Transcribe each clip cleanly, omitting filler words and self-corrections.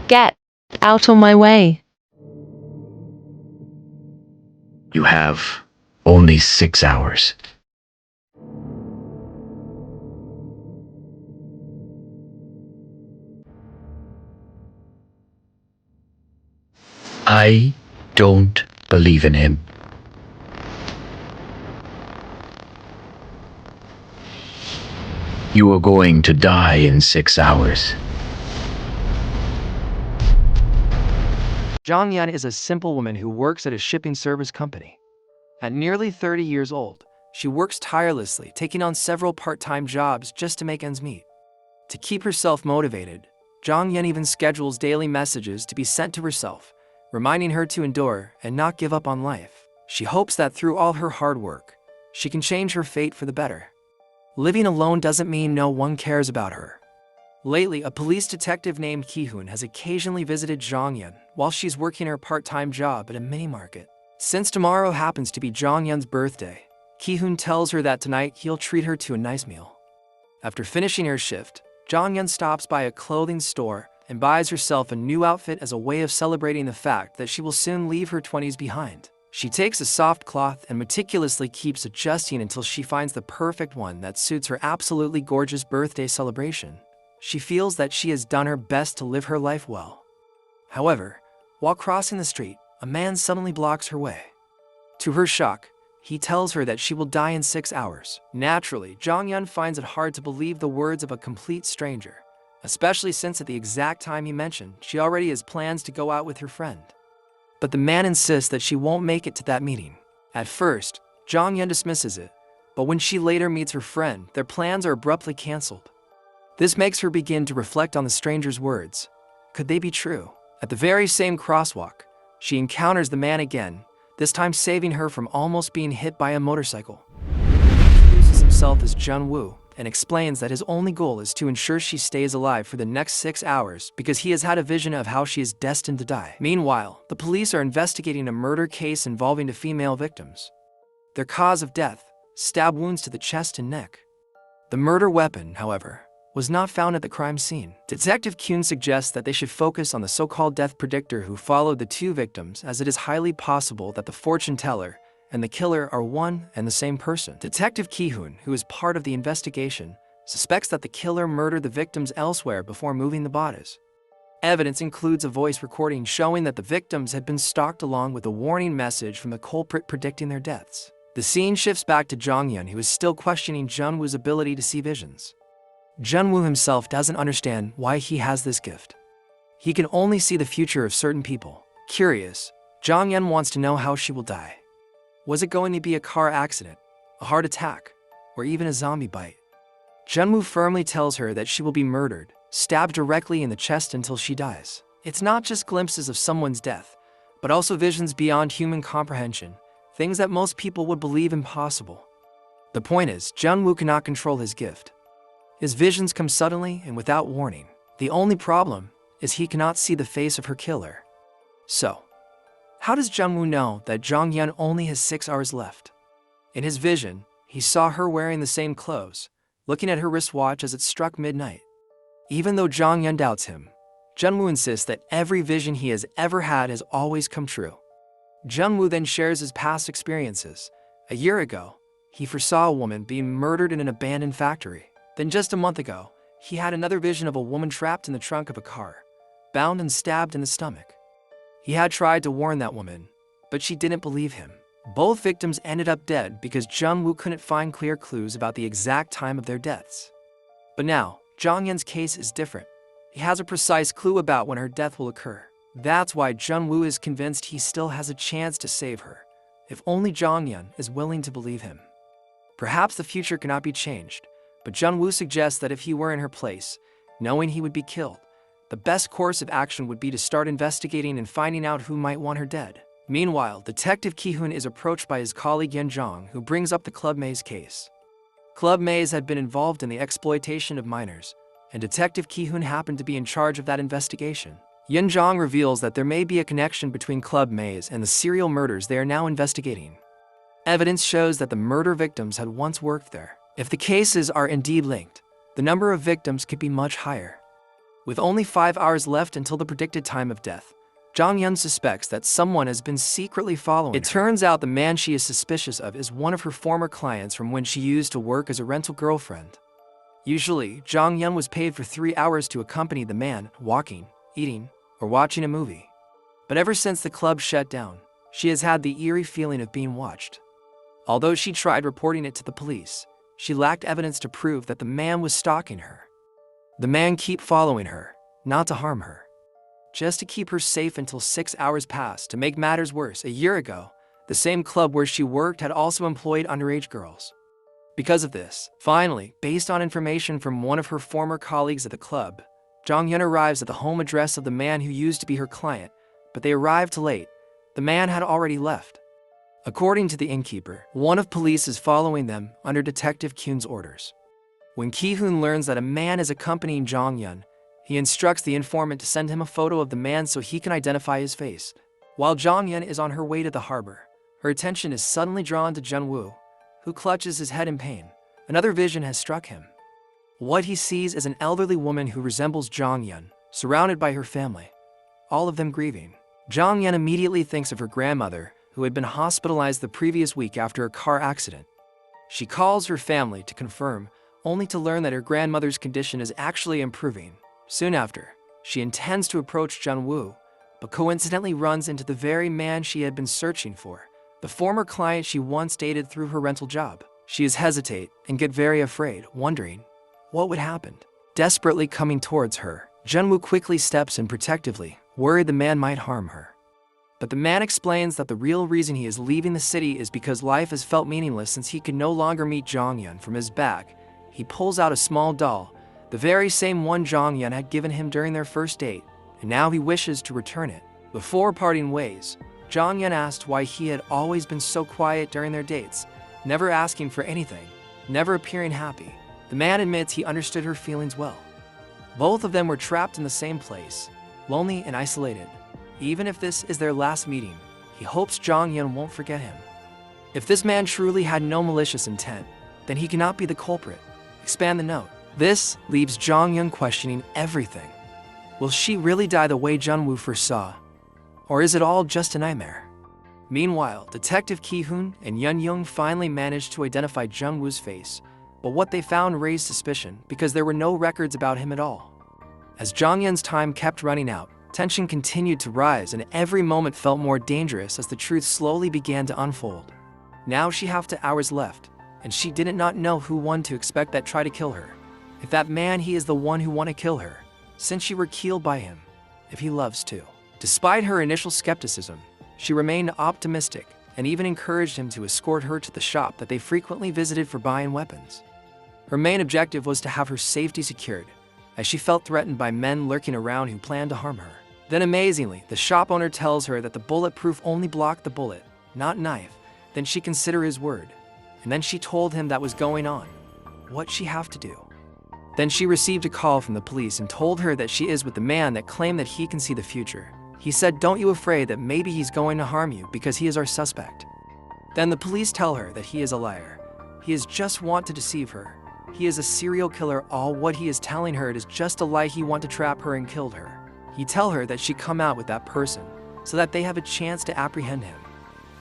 Get out of my way. You have only 6 hours. I don't believe in him. You are going to die in 6 hours. Jong Yun is a simple woman who works at a shipping service company. At nearly 30 years old, she works tirelessly, taking on several part-time jobs just to make ends meet. To keep herself motivated, Jong Yun even schedules daily messages to be sent to herself, reminding her to endure and not give up on life. She hopes that through all her hard work, she can change her fate for the better. Living alone doesn't mean no one cares about her. Lately, a police detective named Kihun has occasionally visited Jong Yun while she's working her part-time job at a mini-market. Since tomorrow happens to be Jong Yun's birthday, Kihun tells her that tonight he'll treat her to a nice meal. After finishing her shift, Jong Yun stops by a clothing store and buys herself a new outfit as a way of celebrating the fact that she will soon leave her 20s behind. She takes a soft cloth and meticulously keeps adjusting until she finds the perfect one that suits her absolutely gorgeous birthday celebration. She feels that she has done her best to live her life well. However, while crossing the street, a man suddenly blocks her way. To her shock, he tells her that she will die in 6 hours. Naturally, Jong Yun finds it hard to believe the words of a complete stranger, especially since at the exact time he mentioned, she already has plans to go out with her friend. But the man insists that she won't make it to that meeting. At first, Jong Yun dismisses it, but when she later meets her friend, their plans are abruptly canceled. This makes her begin to reflect on the stranger's words. Could they be true? At the very same crosswalk, she encounters the man again, this time saving her from almost being hit by a motorcycle. He introduces himself as Jun Wu and explains that his only goal is to ensure she stays alive for the next 6 hours because he has had a vision of how she is destined to die. Meanwhile, the police are investigating a murder case involving the female victims. Their cause of death, stab wounds to the chest and neck. The murder weapon, however, was not found at the crime scene. Detective Kihun suggests that they should focus on the so-called death predictor who followed the two victims, as it is highly possible that the fortune teller and the killer are one and the same person. Detective Kihun, who is part of the investigation, suspects that the killer murdered the victims elsewhere before moving the bodies. Evidence includes a voice recording showing that the victims had been stalked along with a warning message from the culprit predicting their deaths. The scene shifts back to Jong Yun, who is still questioning Jun Wu's ability to see visions. Jun Wu himself doesn't understand why he has this gift. He can only see the future of certain people. Curious, Jong Yun wants to know how she will die. Was it going to be a car accident, a heart attack, or even a zombie bite? Jun Wu firmly tells her that she will be murdered, stabbed directly in the chest until she dies. It's not just glimpses of someone's death, but also visions beyond human comprehension, things that most people would believe impossible. The point is, Jun Wu cannot control his gift. His visions come suddenly and without warning. The only problem is he cannot see the face of her killer. So, how does Jun Wu know that Jong Yun only has 6 hours left? In his vision, he saw her wearing the same clothes, looking at her wristwatch as it struck midnight. Even though Jong Yun doubts him, Jun Wu insists that every vision he has ever had has always come true. Jun Wu then shares his past experiences. A year ago, he foresaw a woman being murdered in an abandoned factory. Then just a month ago, he had another vision of a woman trapped in the trunk of a car, bound and stabbed in the stomach. He had tried to warn that woman, but she didn't believe him. Both victims ended up dead because Jun Wu couldn't find clear clues about the exact time of their deaths. But now, Jong Yun's case is different. He has a precise clue about when her death will occur. That's why Jun Wu is convinced he still has a chance to save her, if only Jong Yun is willing to believe him. Perhaps the future cannot be changed, but Jun Wu suggests that if he were in her place, knowing he would be killed, the best course of action would be to start investigating and finding out who might want her dead. Meanwhile, Detective Kihun is approached by his colleague Yen Zhang, who brings up the Club Maze case. Club Maze had been involved in the exploitation of minors, and Detective Kihun happened to be in charge of that investigation. Yen Zhang reveals that there may be a connection between Club Maze and the serial murders they are now investigating. Evidence shows that the murder victims had once worked there. If the cases are indeed linked, the number of victims could be much higher. With only 5 hours left until the predicted time of death, Jong Yun suspects that someone has been secretly following her. It turns out the man she is suspicious of is one of her former clients from when she used to work as a rental girlfriend. Usually, Jong Yun was paid for 3 hours to accompany the man walking, eating, or watching a movie. But ever since the club shut down, she has had the eerie feeling of being watched. Although she tried reporting it to the police, she lacked evidence to prove that the man was stalking her. The man kept following her, not to harm her, just to keep her safe until 6 hours passed. To make matters worse, a year ago, the same club where she worked had also employed underage girls. Because of this, finally, based on information from one of her former colleagues at the club, Jong Yun arrives at the home address of the man who used to be her client, but they arrived late. The man had already left. According to the innkeeper, one of police is following them under Detective Kihun's orders. When Kihun learns that a man is accompanying Jong Yun, he instructs the informant to send him a photo of the man so he can identify his face. While Jong Yun is on her way to the harbor, her attention is suddenly drawn to Jun Wu, who clutches his head in pain. Another vision has struck him. What he sees is an elderly woman who resembles Jong Yun, surrounded by her family, all of them grieving. Jong Yun immediately thinks of her grandmother, who had been hospitalized the previous week after a car accident. She calls her family to confirm, only to learn that her grandmother's condition is actually improving. Soon after, she intends to approach Jun Wu, but coincidentally runs into the very man she had been searching for, the former client she once dated through her rental job. She hesitates and gets very afraid, wondering what would happen. Desperately coming towards her, Jun Wu quickly steps in protectively, worried the man might harm her. But the man explains that the real reason he is leaving the city is because life has felt meaningless since he could no longer meet Jong Yun. From his bag, he pulls out a small doll, the very same one Jong Yun had given him during their first date, and now he wishes to return it. Before parting ways, Jong Yun asked why he had always been so quiet during their dates, never asking for anything, never appearing happy. The man admits he understood her feelings well. Both of them were trapped in the same place, lonely and isolated. Even if this is their last meeting, he hopes Jong Yun won't forget him. If this man truly had no malicious intent, then he cannot be the culprit. Expand the note. This leaves Jong Yun questioning everything. Will she really die the way Jun Wu foresaw? Or is it all just a nightmare? Meanwhile, Detective Kihun and Yun Young finally managed to identify Jun Wu's face, but what they found raised suspicion because there were no records about him at all. As Jong Yun's time kept running out, tension continued to rise and every moment felt more dangerous as the truth slowly began to unfold. Now she had 2 hours left, and she did not know who one to expect that try to kill her. If that man he is the one who want to kill her, since she were killed by him, if he loves to. Despite her initial skepticism, she remained optimistic and even encouraged him to escort her to the shop that they frequently visited for buying weapons. Her main objective was to have her safety secured, as she felt threatened by men lurking around who planned to harm her. Then amazingly, the shop owner tells her that the bulletproof only blocked the bullet, not knife. Then she considered his word, and then she told him that was going on. What she have to do? Then she received a call from the police and told her that she is with the man that claimed that he can see the future. He said, "Don't you afraid that maybe he's going to harm you because he is our suspect." Then the police tell her that he is a liar. He is just want to deceive her. He is a serial killer. All what he is telling her is just a lie. He want to trap her and killed her. He tell her that she come out with that person so that they have a chance to apprehend him.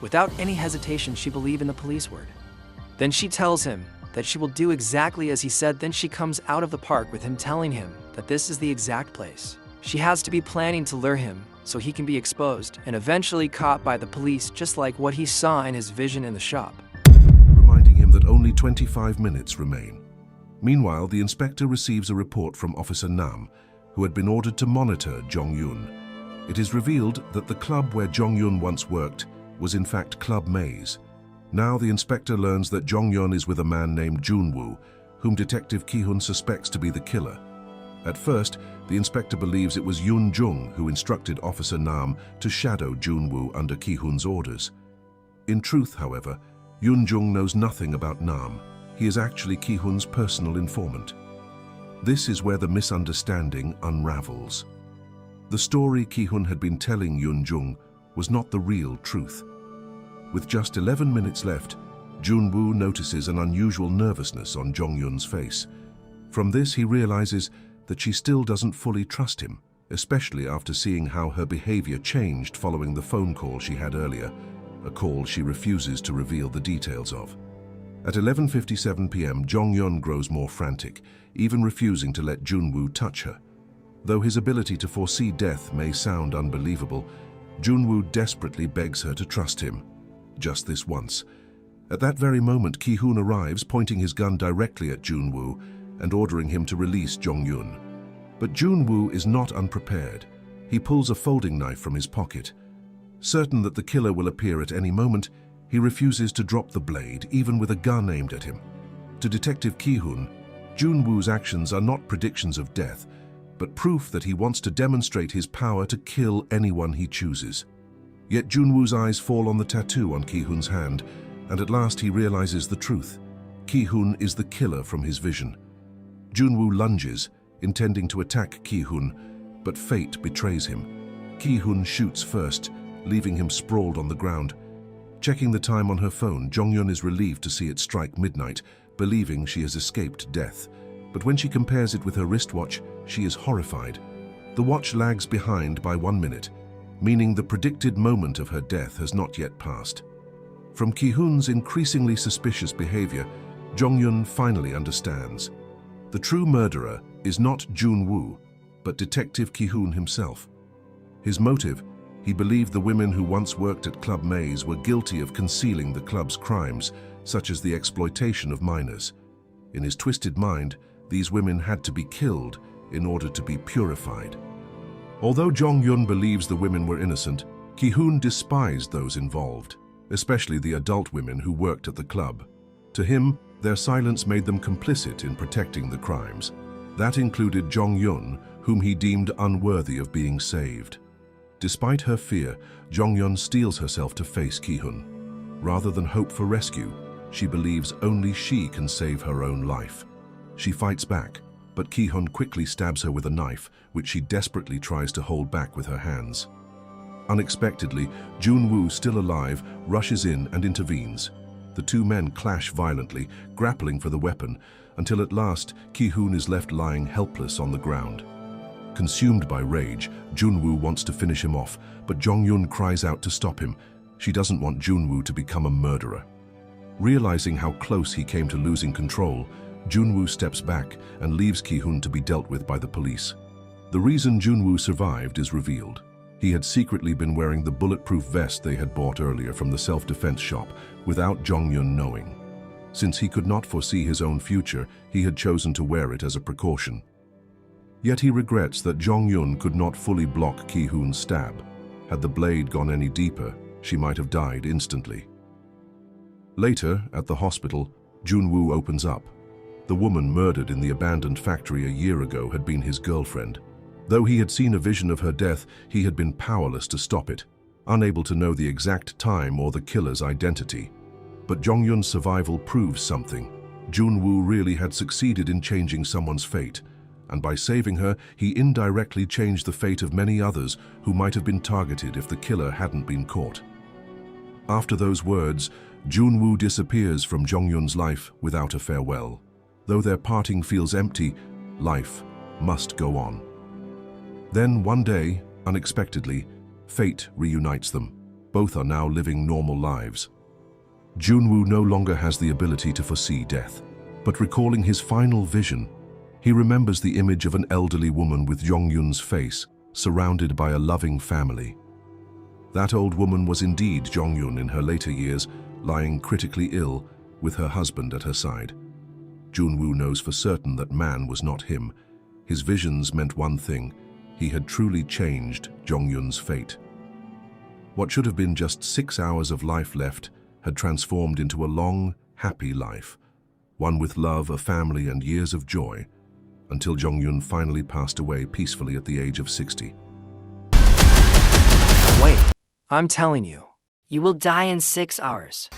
Without any hesitation, she believe in the police word. Then she tells him that she will do exactly as he said. Then she comes out of the park with him telling him that this is the exact place. She has to be planning to lure him so he can be exposed and eventually caught by the police, just like what he saw in his vision in the shop. Reminding him that only 25 minutes remain. Meanwhile, the inspector receives a report from Officer Nam, who had been ordered to monitor Jong Yun. It is revealed that the club where Jong Yun once worked was in fact Club Maze. Now the inspector learns that Jong Yun is with a man named Jun Wu, whom Detective Kihun suspects to be the killer. At first, the inspector believes it was Yun Jung who instructed Officer Nam to shadow Jun Wu under Kihun's orders. In truth, however, Yun Jung knows nothing about Nam. He is actually Kihun's personal informant. This is where the misunderstanding unravels. The story Kihun had been telling Yun Jung was not the real truth. With just 11 minutes left, Jun Wu notices an unusual nervousness on Jong Yun's face. From this, he realizes that she still doesn't fully trust him, especially after seeing how her behavior changed following the phone call she had earlier, a call she refuses to reveal the details of. At 11:57 p.m., Jong Yun grows more frantic, even refusing to let Jun Wu touch her. Though his ability to foresee death may sound unbelievable, Jun Wu desperately begs her to trust him. Just this once. At that very moment, Kihun arrives, pointing his gun directly at Jun Wu and ordering him to release Jong Yun. But Jun Wu is not unprepared. He pulls a folding knife from his pocket. Certain that the killer will appear at any moment, he refuses to drop the blade, even with a gun aimed at him. To Detective Kihun, Jun Wu's actions are not predictions of death, but proof that he wants to demonstrate his power to kill anyone he chooses. Yet Jun Wu's eyes fall on the tattoo on Kihun's hand, and at last he realizes the truth. Kihun is the killer from his vision. Jun Wu lunges, intending to attack Kihun, but fate betrays him. Kihun shoots first, leaving him sprawled on the ground. Checking the time on her phone, Jong Yun is relieved to see it strike midnight, believing she has escaped death. But when she compares it with her wristwatch, she is horrified. The watch lags behind by 1 minute, meaning the predicted moment of her death has not yet passed. From Kihun's increasingly suspicious behavior, Jong Yun finally understands. The true murderer is not Jun Wu, but Detective Kihun himself. His motive: he believed the women who once worked at Club Maze were guilty of concealing the club's crimes, such as the exploitation of minors. In his twisted mind, these women had to be killed in order to be purified. Although Jong Yun believes the women were innocent, Kihun despised those involved, especially the adult women who worked at the club. To him, their silence made them complicit in protecting the crimes. That included Jong Yun, whom he deemed unworthy of being saved. Despite her fear, Jong Yun steels herself to face Kihun. Rather than hope for rescue, she believes only she can save her own life. She fights back, but Kihun quickly stabs her with a knife, which she desperately tries to hold back with her hands. Unexpectedly, Jun Wu, still alive, rushes in and intervenes. The two men clash violently, grappling for the weapon, until at last Kihun is left lying helpless on the ground. Consumed by rage, Jun Wu wants to finish him off, but Jong Yun cries out to stop him. She doesn't want Jun Wu to become a murderer. Realizing how close he came to losing control, Jun Wu steps back and leaves Kihun to be dealt with by the police. The reason Jun Wu survived is revealed. He had secretly been wearing the bulletproof vest they had bought earlier from the self-defense shop without Jong Yun knowing. Since he could not foresee his own future, he had chosen to wear it as a precaution. Yet he regrets that Jong Yun could not fully block Kihun's stab. Had the blade gone any deeper, she might have died instantly. Later, at the hospital, Jun Wu opens up. The woman murdered in the abandoned factory a year ago had been his girlfriend. Though he had seen a vision of her death, he had been powerless to stop it, unable to know the exact time or the killer's identity. But Jong Yun's survival proves something. Jun Wu really had succeeded in changing someone's fate, and by saving her, he indirectly changed the fate of many others who might have been targeted if the killer hadn't been caught. After those words, Jun Wu disappears from Jong Yun's life without a farewell. Though their parting feels empty, life must go on. Then one day, unexpectedly, fate reunites them. Both are now living normal lives. Jun Wu no longer has the ability to foresee death, but recalling his final vision, he remembers the image of an elderly woman with Jong Yun's face, surrounded by a loving family. That old woman was indeed Jong Yun in her later years, lying critically ill with her husband at her side. Jun Wu knows for certain that man was not him. His visions meant one thing: he had truly changed Jong Yun's fate. What should have been just 6 hours of life left had transformed into a long, happy life, one with love, a family, and years of joy, until Jong Yun finally passed away peacefully at the age of 60. Wait, I'm telling you. You will die in 6 hours.